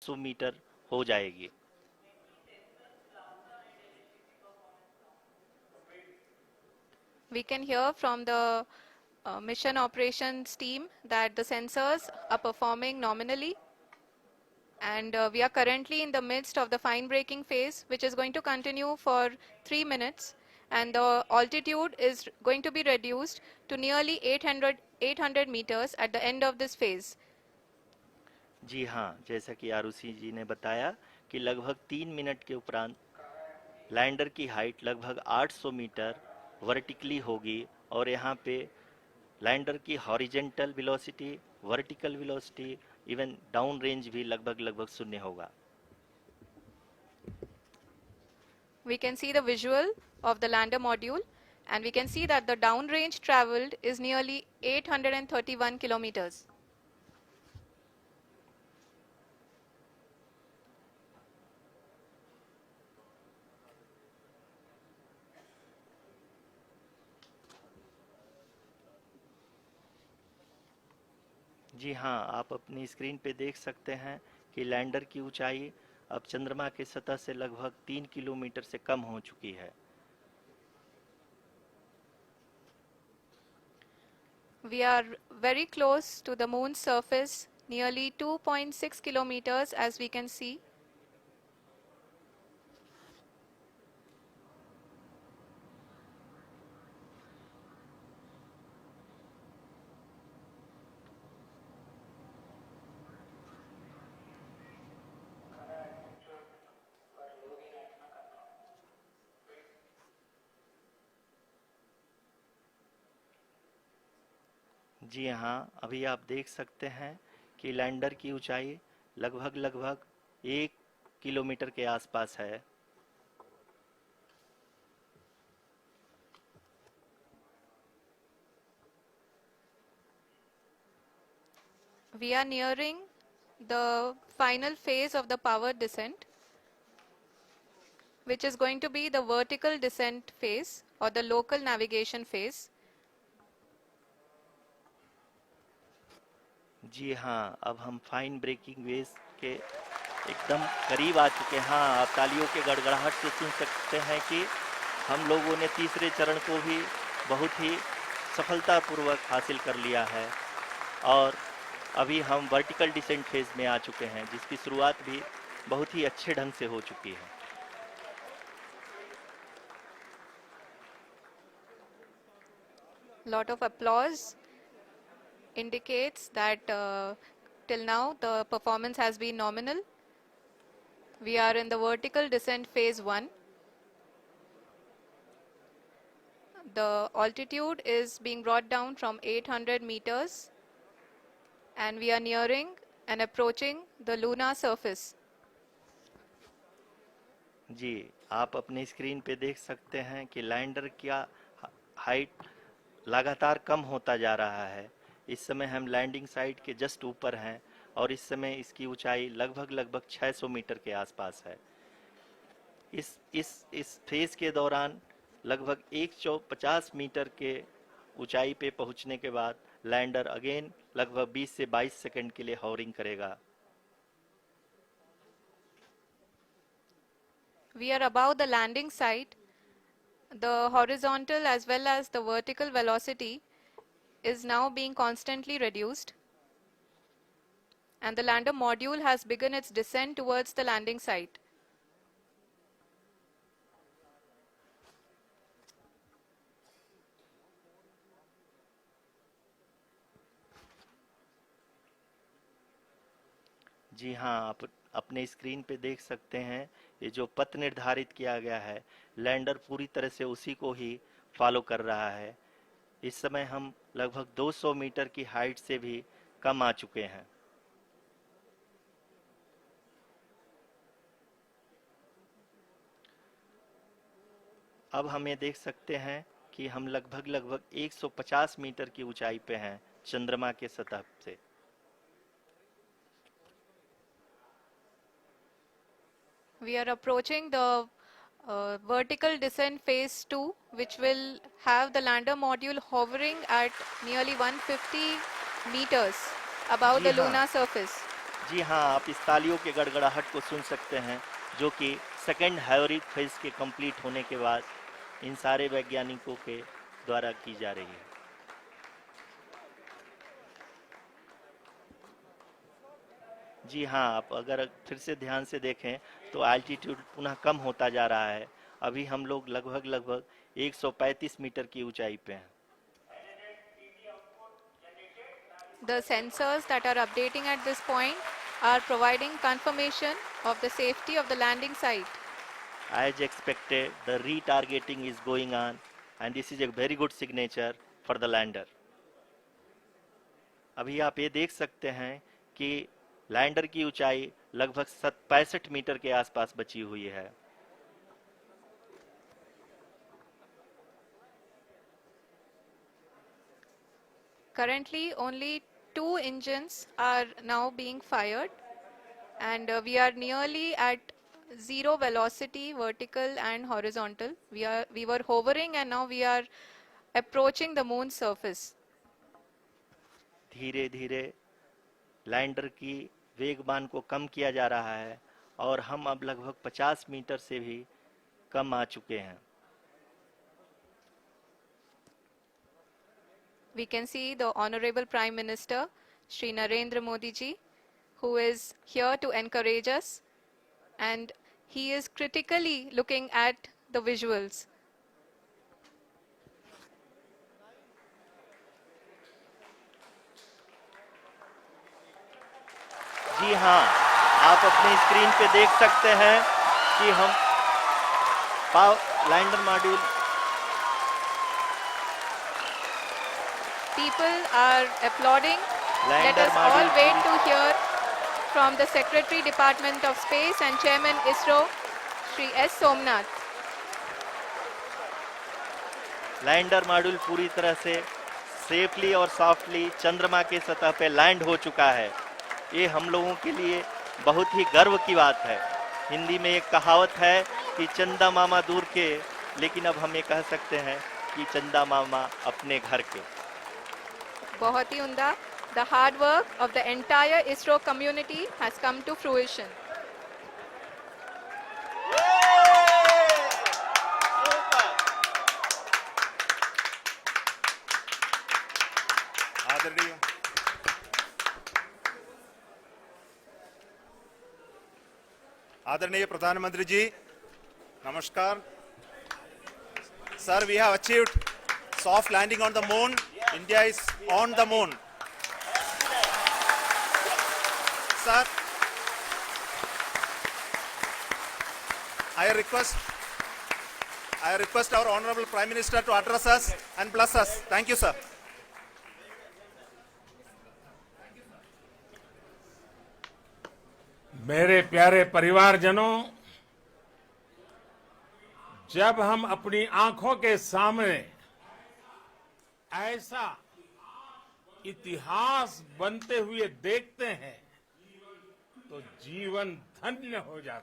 100 metre हो जाएगी। We can hear from the mission operations team that the sensors are performing nominally, and we are currently in the midst of the fine braking phase, which is going to continue for 3 minutes, and the altitude is going to be reduced to nearly 800 meters at the end of this phase. जी हाँ, जैसा कि आरुषि जी ने बताया कि लगभग 3 minute के उपरांत lander की हाइट लगभग 800 मीटर वर्टिकली होगी, और यहाँ पे लैंडर की horizontal velocity, vertical velocity, even down range भी लगभग लगभग शून्य होगा। We can see the visual of the lander module, and we can see that the downrange traveled is nearly 831 kilometers. जी हाँ, आप अपनी स्क्रीन पे देख सकते हैं कि लैंडर की ऊंचाई अब चंद्रमा की सतह से लगभग 3 किलोमीटर से कम हो चुकी है। We are very close to the moon's surface, nearly 2.6 kilometers as we can see. जी हाँ, अभी आप देख सकते हैं कि लैंडर की ऊंचाई लगभग लगभग 1 किलोमीटर के आसपास है। We are nearing the final phase of the power descent, which is going to be the vertical descent phase or the local navigation phase. जी हाँ, अब हम फाइन ब्रेकिंग वेव के एकदम करीब आ चुके हैं। हाँ, आप तालियों के गड़गड़ाहट से सुन सकते हैं कि हम लोगों ने तीसरे चरण को भी बहुत ही सफलतापूर्वक हासिल कर लिया है, और अभी हम वर्टिकल डिसेंट फेज में आ चुके हैं, जिसकी शुरुआत भी बहुत ही अच्छे ढंग से हो चुकी है। Lot of applause indicates that till now the performance has been nominal. We are in the vertical descent phase 1. The altitude is being brought down from 800 meters, and we are nearing and approaching the lunar surface. जी, आप अपनी screen पे देख सकते हैं कि lander का height लगातार कम होता जा रहा है। इस समय हम लैंडिंग साइट के जस्ट ऊपर हैं, और इस समय इसकी ऊंचाई लगभग लगभग 600 मीटर के आसपास है। इस फेज के दौरान लगभग 150 मीटर के ऊंचाई पे पहुंचने के बाद लैंडर अगेन लगभग 20 से 22 सेकंड के लिए हॉवरिंग करेगा। We are above the landing site. The horizontal as well as the vertical velocity is now being constantly reduced, and the lander module has begun its descent towards the landing site. जी हाँ, आप अपने screen पे देख सकते हैं, ये जो पथ निर्धारित किया गया है, लैंडर पूरी तरह से उसी को ही फॉलो कर रहा है। इस समय हम लगभग 200 मीटर की हाइट से भी कम आ चुके हैं। अब हम ये देख सकते हैं कि हम लगभग लगभग 150 मीटर की ऊंचाई पे हैं चंद्रमा के सतह से। We are approaching the vertical descent phase 2, which will have the lander module hovering at nearly 150 meters above ji the हाँ, lunar surface. जी हाँ, आप इस तालियों के गड़गड़ाहट को सुन सकते हैं, जो कि सेकेंड हाइब्रिड फेज के कंप्लीट होने के बाद इन सारे वैज्ञानिकों के द्वारा की जा रही है। जी हाँ, आप अगर फिर से ध्यान से देखें तो एल्टीट्यूड पुनः कम होता जा रहा है। अभी हम लोग लगभग 135 मीटर की ऊंचाई पे हैं। The sensors that are updating at this point are providing confirmation of the safety of the landing site. As expected, the retargeting is going on and this is a very good signature for the lander. अभी आप ये देख सकते हैं कि lander की ऊंचाई लगभग 65 मीटर के आसपास बची हुई है। Currently, only 2 engines are now being fired, and we are nearly at zero velocity, vertical and horizontal. We were hovering, and now we are approaching the moon's surface. धीरे धीरे लैंडर की वेगमान को कम किया जा रहा है और हम अब लगभग 50 मीटर से भी कम आ चुके हैं। We can see the Honorable Prime Minister, Shri Narendra Modi ji, who is here to encourage us, and he is critically looking at the visuals. जी हाँ, आप अपनी स्क्रीन पे देख सकते हैं कि हम lander module People are applauding. Let us all wait to hear from the Secretary Department of Space and Chairman ISRO, Shri S. Somnath. Lander module पूरी तरह से सेफली और सॉफ्टली चंद्रमा के सतह पे लैंड हो चुका है। ये हम लोगों के लिए बहुत ही गर्व की बात है। हिंदी में एक कहावत है कि चंदा मामा दूर के, लेकिन अब हम ये कह सकते हैं कि चंदा मामा अपने घर के। बहुत ही उम्दा. The hard work of the entire ISRO community has come to fruition. आदरणीय प्रधानमंत्री जी, नमस्कार। Sir, we have achieved soft landing on the moon. India is on the moon. Sir, I request our Honorable Prime Minister to address us and bless us. Thank you, sir. मेरे प्यारे परिवारजनों, जब हम अपनी आंखों के सामने ऐसा इतिहास बनते हुए देखते हैं तो जीवन धन्य हो जाता है।